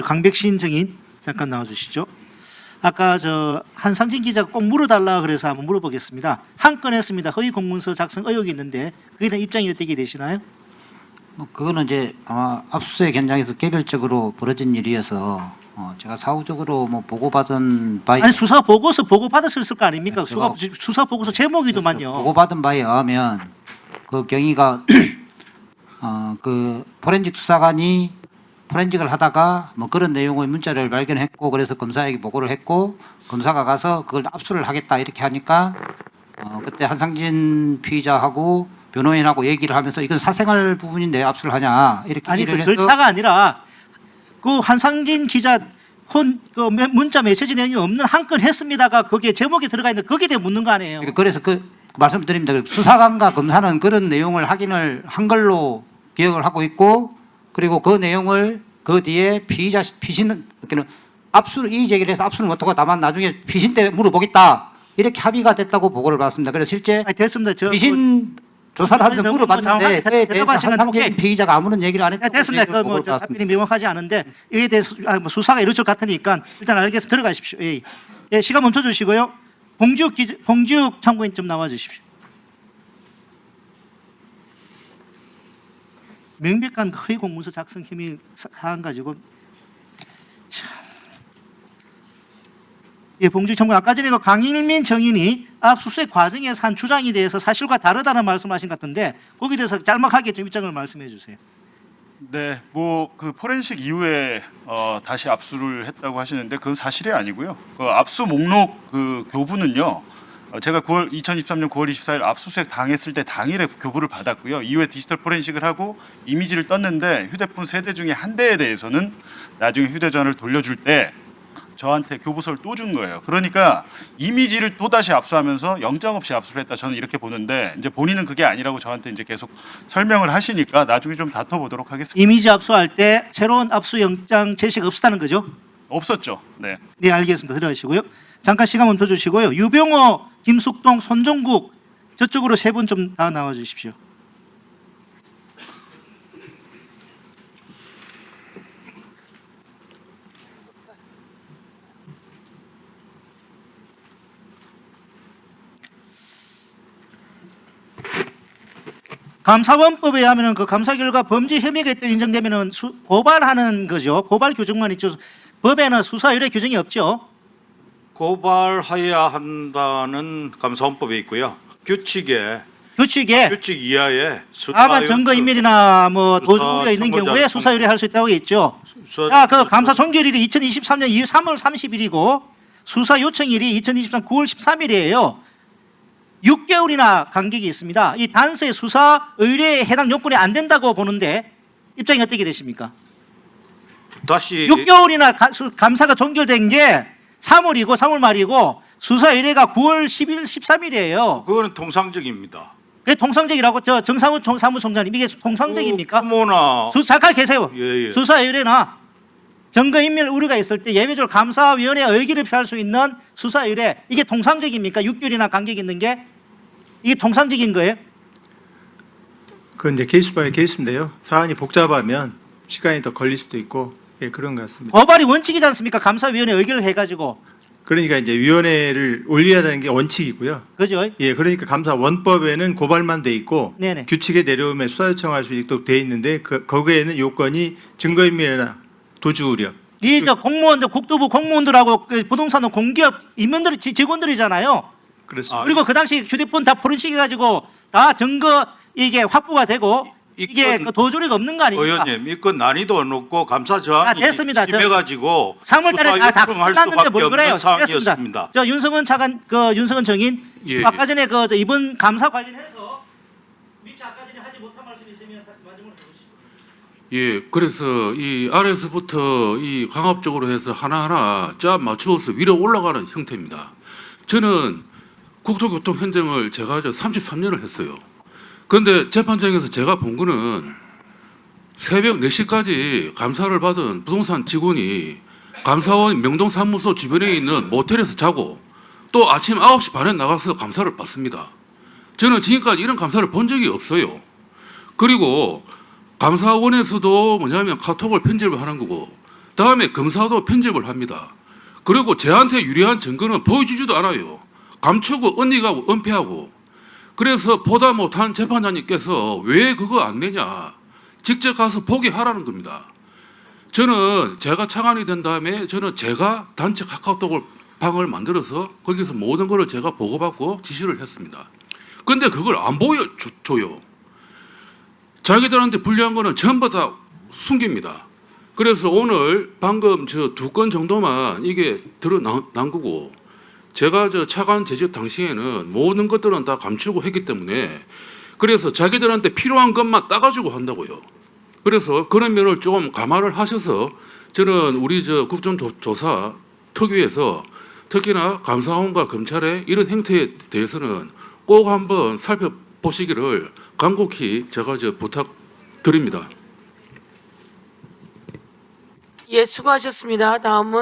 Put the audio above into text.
강백신 증인 잠깐 나와주시죠. 아까 한상진 기자가 꼭 물어달라 그래서 한번 물어보겠습니다. 한 건 했습니다. 허위 공문서 작성 의혹이 있는데 그에 대한 입장이 어떻게 되시나요? 그거는 이제 아마 압수수색 현장에서 개별적으로 벌어진 일이어서 제가 사후적으로 보고받은 바에 아니 수사 보고서 보고 받았을 거 아닙니까? 네, 제가 수사 보고서 제목이더만요. 보고받은 바에 의하면 그 경위가 그 포렌식 수사관이 포렌식을 하다가 그런 내용의 문자를 발견했고 그래서 검사에게 보고를 했고 검사가 가서 그걸 압수를 하겠다 이렇게 하니까 그때 한상진 피의자하고 변호인하고 얘기를 하면서 이건 사생활 부분인데 압수를 하냐 이렇게 아니 얘기를 그 해서 절차가 아니라 그 한상진 기자 그 문자 메시지 내용이 없는 한 건 했습니다가 거기에 제목에 들어가 있는데 거기에 대해 묻는 거 아니에요? 그래서 그 말씀드립니다. 수사관과 검사는 그런 내용을 확인을 한 걸로 기억을 하고 있고 그리고 그 내용을 그 뒤에 피신은 압수 이의 제기를 해서 압수는 못하고 다만 나중에 피신 때 물어보겠다 이렇게 합의가 됐다고 보고를 받았습니다. 그래서 실제 아니, 됐습니다. 피신 조사를 하면서 너무 물어봤는데 그에 대해서 대답하시면 한상진 피의자가 아무런 얘기를 안 했다고 됐습니다. 보고를 받았습니다. 답변이 명확하지 않은데 이에 대해서 수사가 이루어질 것 같으니까 일단 알겠습니다. 들어가십시오. 예. 예, 시간 멈춰 주시고요. 봉지욱 참고인 좀 나와 주십시오. 명백한 허위 공문서 작성 혐의 사안 가지고 참. 예, 봉지욱 참고인 아까 전에 강일민 정인이 압수수색 과정에서 한 주장에 대해서 사실과 다르다는 말씀하신 것 같은데 거기에 대해서 짤막하게 좀 입장을 말씀해 주세요. 네, 그 포렌식 이후에 다시 압수를 했다고 하시는데 그건 사실이 아니고요. 그 압수 목록 그 교부는요. 제가 2023년 9월 24일 압수수색 당했을 때 당일에 교부를 받았고요. 이후에 디지털 포렌식을 하고 이미지를 떴는데 휴대폰 3대 중에 한 대에 대해서는 나중에 휴대전화를 돌려줄 때 저한테 교부서를 또 준 거예요. 그러니까 이미지를 또 다시 압수하면서 영장 없이 압수를 했다. 저는 이렇게 보는데 이제 본인은 그게 아니라고 저한테 이제 계속 설명을 하시니까 나중에 좀 다퉈보도록 하겠습니다. 이미지 압수할 때 새로운 압수영장 제시가 없었다는 거죠? 없었죠. 네. 네, 알겠습니다. 들어가시고요. 잠깐 시간 멈춰 주시고요. 유병호, 김숙동, 손종국 저쪽으로 세 분 좀 다 나와 주십시오. 감사원법에 의하면 그 감사 결과 범죄 혐의가 있다 인정되면은 고발하는 거죠. 고발 규정만 있죠. 법에는 수사 의뢰 규정이 없죠. 고발해야 한다는 감사원법에 있고요. 규칙에 규칙 이하의 다만 증거 인멸이나 도주 우려 있는 경우에 수사 의뢰할 수 있다고 했죠. 자, 그 감사 종결일이 2023년 3월 30일이고 수사 요청일이 2023년 9월 13일이에요. 6개월이나 간격이 있습니다. 이 단서의 수사 의뢰에 해당 요건이 안 된다고 보는데 입장이 어떻게 되십니까? 다시 6개월이나 감사가 종결된 게 3월이고 3월 말이고 수사 의뢰가 9월 10일 13일이에요. 그거는 통상적입니다. 그게 통상적이라고 정상훈 사무총장님 이게 통상적입니까? 어머나. 잠깐 계세요. 예. 수사 의뢰나 증거인멸 우려가 있을 때 예외적으로 감사위원회에 의기를 표할 수 있는 수사 의뢰 이게 통상적입니까? 6개월이나 간격이 있는 게 이게 통상적인 거예요? 그건 이제 케이스 바이 케이스인데요. 사안이 복잡하면 시간이 더 걸릴 수도 있고 그런 것 같습니다. 고발이 원칙이지 않습니까? 감사위원회 의결을 해가지고 그러니까 이제 위원회를 올려야 되는 게 원칙이고요. 그죠? 그러니까 감사 원법에는 고발만 돼 있고 네네. 규칙에 내려오면 수사 요청할 수 있도록 돼 있는데 거기에는 요건이 증거인멸이나 도주 우려. 이 공무원들 국토부 공무원들하고 그 부동산 공기업 임원들 직원들이잖아요. 그렇습니다. 그리고 그 당시 휴대폰 다 포렌식 해가지고 다 증거 이게 확보가 되고 이게 그 도주리가 없는 거 아닙니까? 의원님, 이건 난이도 높고 감사 저항이 됐습니다. 심해가지고 3월달에 다 끝났는데 뭘 그래요? 상황이었습니다. 됐습니다. 윤성은 차관 윤성은 정인 예. 아까 전에 이번 감사 관련해서 미처 아까 전에 하지 못한 말씀 있으면 마지막으로 해주시죠. 예, 그래서 이 아래에서부터 이 강압적으로 해서 하나하나 짜 맞추어서 위로 올라가는 형태입니다. 저는 국토교통행정을 제가 33년을 했어요. 그런데 재판장에서 제가 본 거는 새벽 4시까지 감사를 받은 부동산 직원이 감사원 명동사무소 주변에 있는 모텔에서 자고 또 아침 9시 반에 나가서 감사를 받습니다. 저는 지금까지 이런 감사를 본 적이 없어요. 그리고 감사원에서도 뭐냐면 카톡을 편집을 하는 거고 다음에 검사도 편집을 합니다. 그리고 저한테 유리한 증거는 보여주지도 않아요. 감추고 언니가 은폐하고. 그래서 보다 못한 재판장님께서 왜 그거 안 내냐. 직접 가서 보게 하라는 겁니다. 저는 제가 차관이 된 다음에 저는 제가 단체 카카오톡을 방을 만들어서 거기서 모든 것을 제가 보고받고 지시를 했습니다. 근데 그걸 안 보여줘요. 자기들한테 불리한 거는 전부 다 숨깁니다. 그래서 오늘 방금 저 2건 정도만 이게 드러난 거고, 제가 저 차관 재직 당시에는 모든 것들은 다 감추고 했기 때문에 그래서 자기들한테 필요한 것만 따가지고 한다고요. 그래서 그런 면을 좀 감안을 하셔서 저는 우리 저 국정조사 특위에서 특히나 감사원과 검찰의 이런 행태에 대해서는 꼭 한번 살펴보시기를 간곡히 제가 저 부탁드립니다. 예, 수고하셨습니다. 다음은